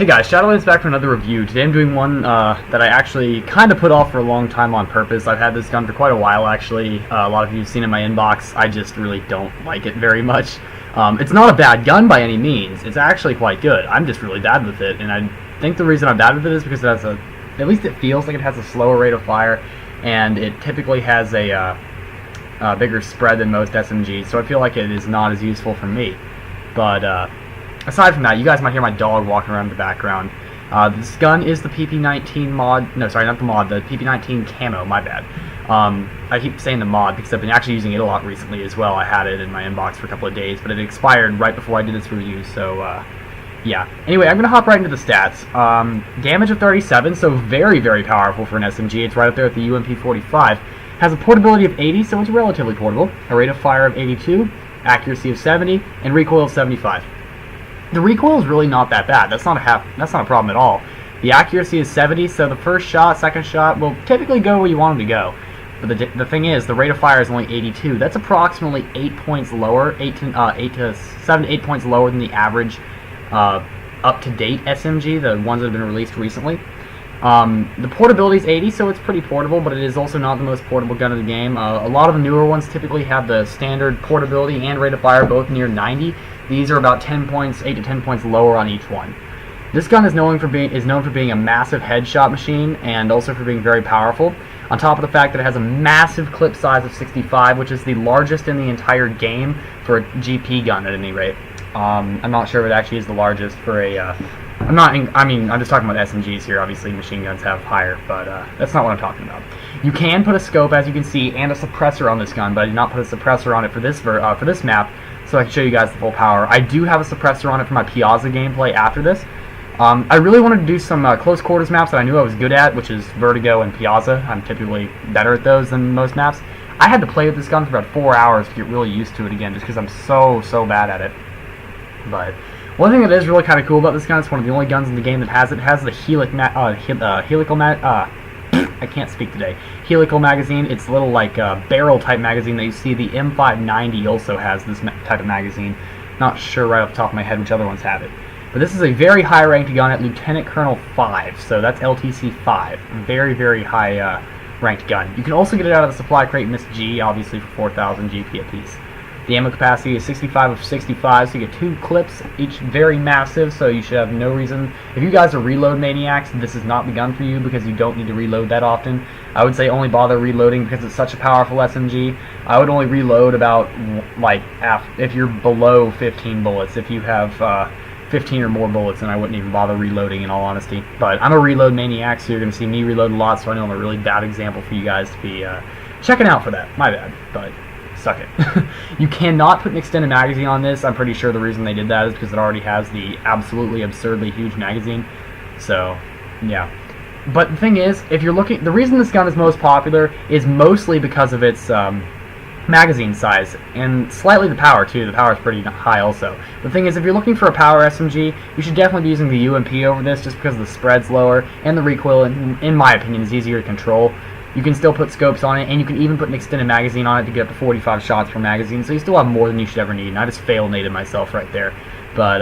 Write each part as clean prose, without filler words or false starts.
Hey guys, Shadolance back for another review. Today I'm doing one that I actually kind of put off for a long time on purpose. I've had this gun for quite a while actually. A lot of you have seen it in my inbox. I just really don't like it very much. It's not a bad gun by any means. It's actually quite good. I'm just really bad with it, and I think the reason I'm bad with it is because it has at least it feels like it has a slower rate of fire, and it typically has a bigger spread than most SMGs, so I feel like it is not as useful for me. But aside from that, you guys might hear my dog walking around in the background. This gun is the PP-19 mod. No, sorry, not the mod. The PP-19 Camo. My bad. I keep saying the mod because I've been actually using it a lot recently as well. I had it in my inbox for a couple of days, but it expired right before I did this review. So yeah. Anyway, I'm gonna hop right into the stats. Damage of 37, so very, very powerful for an SMG. It's right up there at the UMP-45. Has a portability of 80, so it's relatively portable. A rate of fire of 82, accuracy of 70, and recoil of 75. The recoil is really not that bad. That's not a problem at all. The accuracy is 70, so the first shot, second shot will typically go where you want them to go. But the thing is, the rate of fire is only 82. That's approximately 8 points lower, 7 to 8 points lower than the average up-to-date SMG, the ones that have been released recently. The portability is 80, so it's pretty portable, but it is also not the most portable gun in the game. A lot of the newer ones typically have the standard portability and rate of fire both near 90. These are about 8 to 10 points lower on each one. This gun is known for being a massive headshot machine and also for being very powerful. On top of the fact that it has a massive clip size of 65, which is the largest in the entire game for a GP gun at any rate. I'm not sure if it actually is the largest for a. I'm just talking about SMGs here. Obviously, machine guns have higher, but that's not what I'm talking about. You can put a scope, as you can see, and a suppressor on this gun, but I did not put a suppressor on it for this map, so I can show you guys the full power. I do have a suppressor on it for my Piazza gameplay after this. I really wanted to do some close quarters maps that I knew I was good at, which is Vertigo and Piazza. I'm typically better at those than most maps. I had to play with this gun for about 4 hours to get really used to it again, just because I'm so bad at it. But one thing that is really kind of cool about this gun, it's one of the only guns in the game that has it. It has the I can't speak today. Helical magazine. It's a little like barrel type magazine that you see. The M590 also has this type of magazine. Not sure right off the top of my head which other ones have it. But this is a very high ranked gun at Lieutenant Colonel 5, so that's LTC 5. Very, very high ranked gun. You can also get it out of the supply crate Miss G, obviously for 4,000 GP apiece. The ammo capacity is 65 of 65, so you get 2 clips, each very massive, so you should have no reason. If you guys are reload maniacs, this is not the gun for you because you don't need to reload that often. I would say only bother reloading because it's such a powerful SMG. I would only reload about, like, if you're below 15 bullets. If you have 15 or more bullets, then I wouldn't even bother reloading, in all honesty. But I'm a reload maniac, so you're going to see me reload a lot, so I know I'm a really bad example for you guys to be checking out for that. My bad, but suck it. You cannot put an extended magazine on this. I'm pretty sure the reason they did that is because it already has the absolutely absurdly huge magazine. So, yeah. But the thing is, if you're looking, the reason this gun is most popular is mostly because of its magazine size and slightly the power too. The power is pretty high also. The thing is, if you're looking for a power SMG, you should definitely be using the UMP over this just because the spread's lower and the recoil, in my opinion, is easier to control. You can still put scopes on it, and you can even put an extended magazine on it to get up to 45 shots per magazine, so you still have more than you should ever need, and I just fail-nated myself right there. But,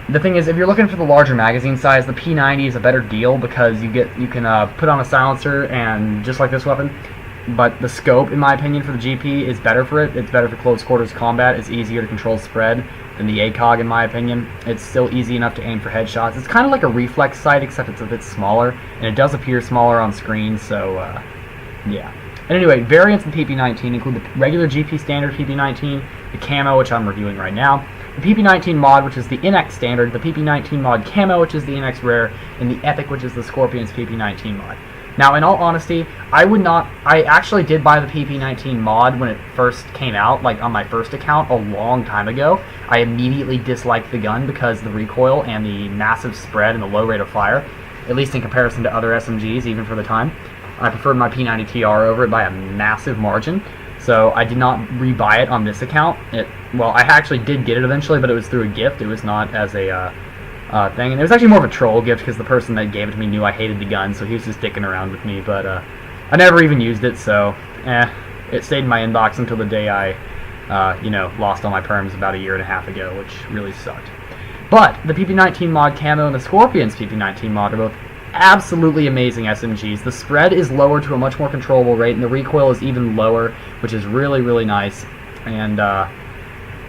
the thing is, if you're looking for the larger magazine size, the P90 is a better deal because you can put on a silencer, and just like this weapon, but the scope, in my opinion, for the GP is better for it. It's better for close quarters combat. It's easier to control spread than the ACOG, in my opinion. It's still easy enough to aim for headshots. It's kind of like a reflex sight, except it's a bit smaller, and it does appear smaller on screen, so, yeah. And anyway, variants of the PP-19 include the regular GP standard PP-19, the Camo, which I'm reviewing right now, the PP-19 mod, which is the NX standard, the PP-19 mod Camo, which is the NX rare, and the Ethic, which is the Scorpion's PP-19 mod. Now, in all honesty, I actually did buy the PP-19 mod when it first came out, like on my first account a long time ago. I immediately disliked the gun because of the recoil and the massive spread and the low rate of fire, at least in comparison to other SMGs, even for the time. I preferred my P90TR over it by a massive margin, so I did not rebuy it on this account. Well, I actually did get it eventually, but it was through a gift. It was not as a thing, and it was actually more of a troll gift because the person that gave it to me knew I hated the gun, so he was just dicking around with me, but I never even used it, so it stayed in my inbox until the day I lost all my perms about a year and a half ago, which really sucked. But the PP-19 mod Camo and the Scorpion's PP-19 mod are both absolutely amazing SMGs. The spread is lower to a much more controllable rate, and the recoil is even lower, which is really, really nice. And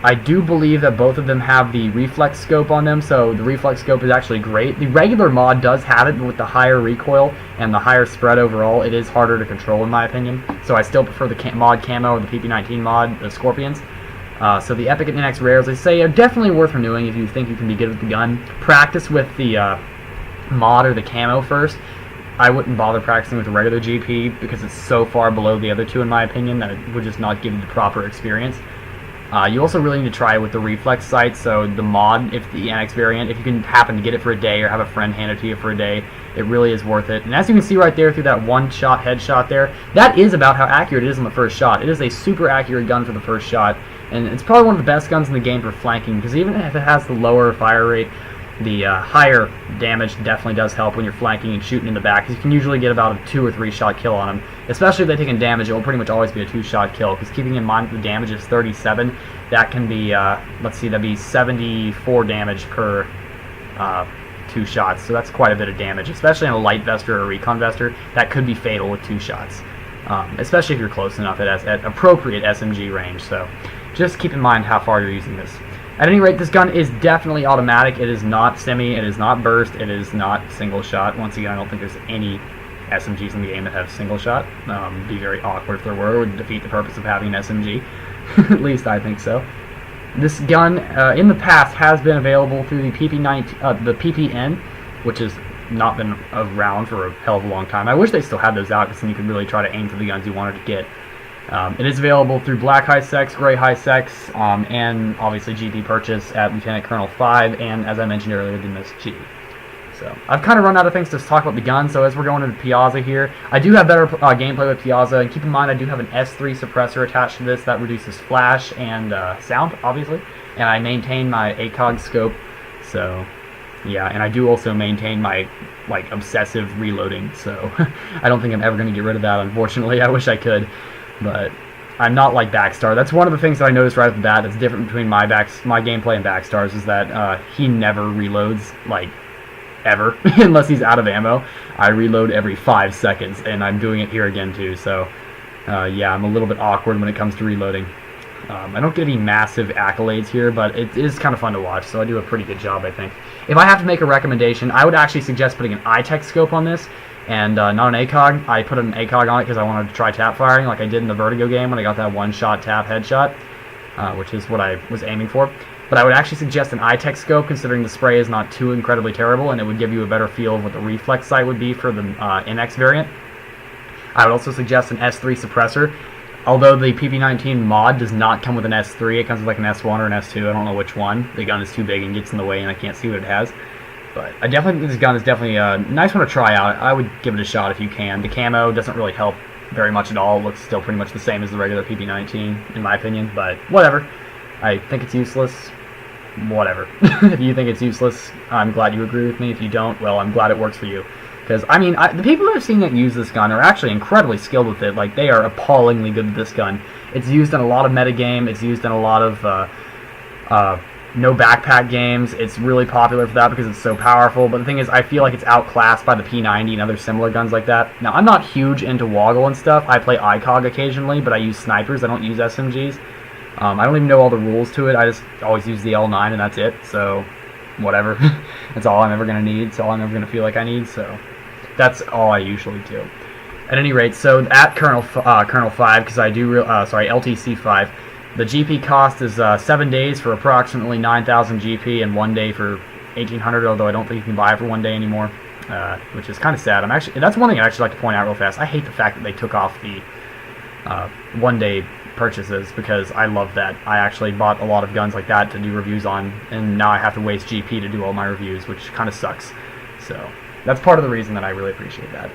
I do believe that both of them have the reflex scope on them, so the reflex scope is actually great. The regular mod does have it, but with the higher recoil and the higher spread overall, it is harder to control in my opinion. So I still prefer the mod Camo or the PP-19 mod, the Scorpions. So the Epic and NX rares, I say, are definitely worth renewing if you think you can be good with the gun. Practice with the mod or the Camo first. I wouldn't bother practicing with the regular GP because it's so far below the other two in my opinion that it would just not give you the proper experience. You also really need to try it with the reflex sight, so the mod, if the NX variant, if you can happen to get it for a day or have a friend hand it to you for a day, it really is worth it. And as you can see right there through that one-shot headshot there, that is about how accurate it is on the first shot. It is a super accurate gun for the first shot, and it's probably one of the best guns in the game for flanking, because even if it has the lower fire rate, the higher damage definitely does help when you're flanking and shooting in the back, because you can usually get about a 2 or 3 shot kill on them. Especially if they're taking damage, it will pretty much always be a 2-shot kill, because keeping in mind that the damage is 37, that can be, let's see, that'd be 74 damage per 2 shots, so that's quite a bit of damage, especially on a light vester or a recon vester. That could be fatal with 2 shots, especially if you're close enough at appropriate SMG range, so just keep in mind how far you're using this. At any rate, this gun is definitely automatic. It is not semi, it is not burst, it is not single shot. Once again, I don't think there's any SMGs in the game that have single shot. It'd be very awkward if there were. It would defeat the purpose of having an SMG. At least I think so. This gun, in the past, has been available through the PP-19, the PPN, which has not been around for a hell of a long time. I wish they still had those out, because then you could really try to aim for the guns you wanted to get. It is available through Black High Sex, Gray High Sex, and obviously GP purchase at Lieutenant Colonel 5, and as I mentioned earlier, the MSG. So I've kind of run out of things to talk about the gun, so as we're going into Piazza here, I do have better gameplay with Piazza, and keep in mind I do have an S3 suppressor attached to this that reduces flash and sound, obviously, and I maintain my ACOG scope, so yeah, and I do also maintain my obsessive reloading, so I don't think I'm ever going to get rid of that, unfortunately. I wish I could. But I'm not like Backstar. That's one of the things that I noticed right off the bat that's different between my gameplay and Backstar's, is that he never reloads, ever, unless he's out of ammo. I reload every 5 seconds, and I'm doing it here again too, so yeah, I'm a little bit awkward when it comes to reloading. I don't get any massive accolades here, but it is kind of fun to watch, so I do a pretty good job, I think. If I have to make a recommendation, I would actually suggest putting an itech scope on this, and not an ACOG. I put an ACOG on it because I wanted to try tap firing like I did in the Vertigo game when I got that one-shot tap headshot, which is what I was aiming for. But I would actually suggest an itech scope, considering the spray is not too incredibly terrible, and it would give you a better feel of what the reflex sight would be for the NX variant. I would also suggest an S3 suppressor. Although the PP-19 mod does not come with an S3, it comes with an S1 or an S2, I don't know which one. The gun is too big and gets in the way and I can't see what it has. But I definitely think this gun is definitely a nice one to try out. I would give it a shot if you can. The camo doesn't really help very much at all. It looks still pretty much the same as the regular PP-19, in my opinion. But whatever. I think it's useless. Whatever. If you think it's useless, I'm glad you agree with me. If you don't, well, I'm glad it works for you. Because, I mean, the people that I've seen that use this gun are actually incredibly skilled with it. They are appallingly good with this gun. It's used in a lot of metagame. It's used in a lot of no backpack games. It's really popular for that because it's so powerful, but the thing is, I feel like it's outclassed by the P90 and other similar guns like that. Now, I'm not huge into Woggle and stuff. I play ICOG occasionally, but I use snipers. I don't use SMGs. I don't even know all the rules to it. I just always use the L9 and that's it, so whatever. That's all I'm ever going to need. It's all I'm ever going to feel like I need, so that's all I usually do. At any rate, so at Colonel 5, because I do, LTC 5, the GP cost is 7 days for approximately 9,000 GP and 1 day for 1,800, although I don't think you can buy it for 1 day anymore, which is kind of sad. That's one thing I'd actually like to point out real fast. I hate the fact that they took off the 1 day purchases, because I love that. I actually bought a lot of guns like that to do reviews on, and now I have to waste GP to do all my reviews, which kind of sucks. So that's part of the reason that I really appreciate that.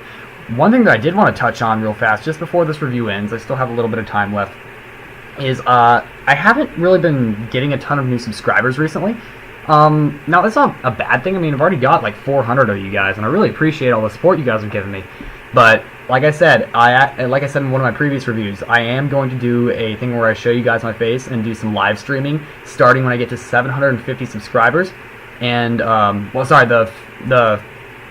One thing that I did want to touch on real fast, just before this review ends, I still have a little bit of time left, is I haven't really been getting a ton of new subscribers recently. Now, that's not a bad thing. I mean, I've already got like 400 of you guys, and I really appreciate all the support you guys have given me. But like I said in one of my previous reviews, I am going to do a thing where I show you guys my face and do some live streaming starting when I get to 750 subscribers. and well, sorry, the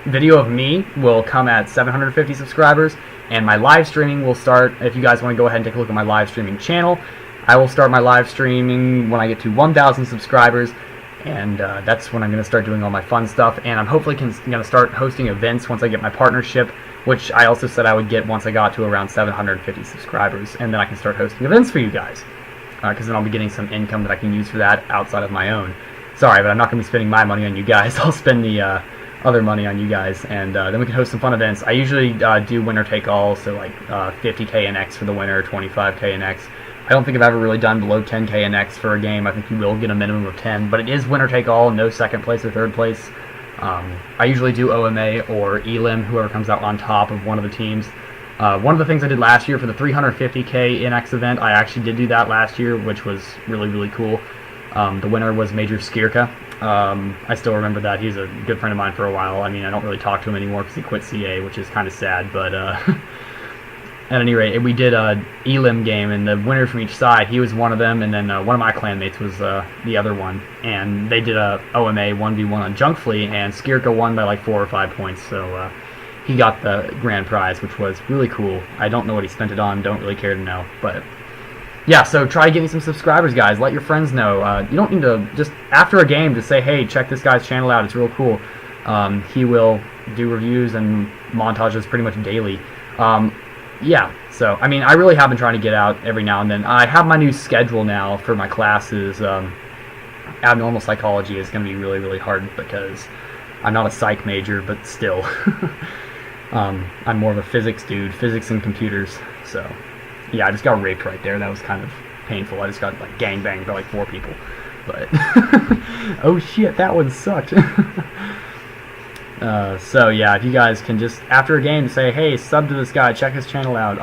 video of me will come at 750 subscribers, and my live streaming will start. If you guys want to go ahead and take a look at my live streaming channel, I will start my live streaming when I get to 1,000 subscribers, and that's when I'm going to start doing all my fun stuff. And I'm hopefully going to start hosting events once I get my partnership, which I also said I would get once I got to around 750 subscribers, and then I can start hosting events for you guys, because then I'll be getting some income that I can use for that outside of my own. Sorry, but I'm not going to be spending my money on you guys. I'll spend the other money on you guys, and then we can host some fun events. I usually do winner take all, so like 50k and X for the winner, 25k and X. I don't think I've ever really done below 10k and X for a game. I think you will get a minimum of 10, but it is winner take all, no second place or third place. I usually do OMA or Elim, whoever comes out on top of one of the teams. One of the things I did last year for the 350k NX event, I actually did do that last year, which was really, really cool. The winner was Major Skirka. I still remember that. He's a good friend of mine for a while. I mean, I don't really talk to him anymore because he quit CA, which is kind of sad, but at any rate, we did a Elim game, and the winner from each side, he was one of them, and then one of my clanmates was the other one, and they did a OMA 1v1 on Junk Flea, and Skirka won by like 4 or 5 points, so he got the grand prize, which was really cool. I don't know what he spent it on, don't really care to know, but yeah, so try to get me some subscribers, guys. Let your friends know. You don't need to, just after a game, just say, hey, check this guy's channel out, it's real cool. He will do reviews and montages pretty much daily. Yeah, so, I mean, I really have been trying to get out every now and then. I have my new schedule now for my classes. Abnormal psychology is going to be really, really hard because I'm not a psych major, but still. I'm more of a physics dude, physics and computers, so yeah, I just got raped right there. That was kind of painful. I just got like gangbanged by like 4 people, but oh shit, that one sucked. So yeah, if you guys can just after a game say, hey, sub to this guy, check his channel out,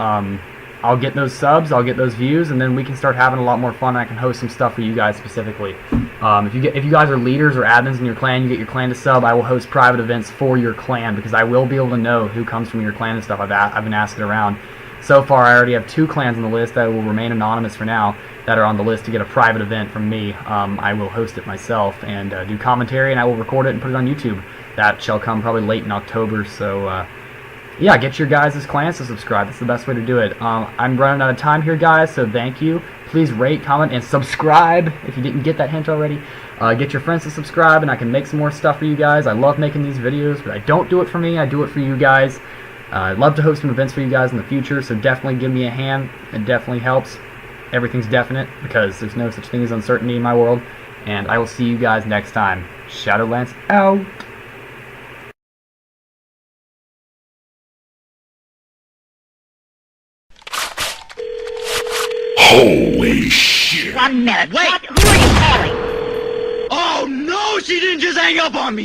I'll get those subs, I'll get those views, and then we can start having a lot more fun. I can host some stuff for you guys specifically. If you guys are leaders or admins in your clan, you get your clan to sub, I will host private events for your clan, because I will be able to know who comes from your clan and stuff. I've been asking around. So far, I already have 2 clans on the list that will remain anonymous for now that are on the list to get a private event from me. I will host it myself and do commentary, and I will record it and put it on YouTube. That shall come probably late in October, so yeah, get your guys' clans to subscribe. That's the best way to do it. I'm running out of time here, guys, so thank you. Please rate, comment, and subscribe if you didn't get that hint already. Get your friends to subscribe, and I can make some more stuff for you guys. I love making these videos, but I don't do it for me. I do it for you guys. I'd love to host some events for you guys in the future, so definitely give me a hand. It definitely helps. Everything's definite, because there's no such thing as uncertainty in my world. And I will see you guys next time. Shadolance out! Holy shit! 1 minute. Wait! Who are you calling? Oh no, she didn't just hang up on me!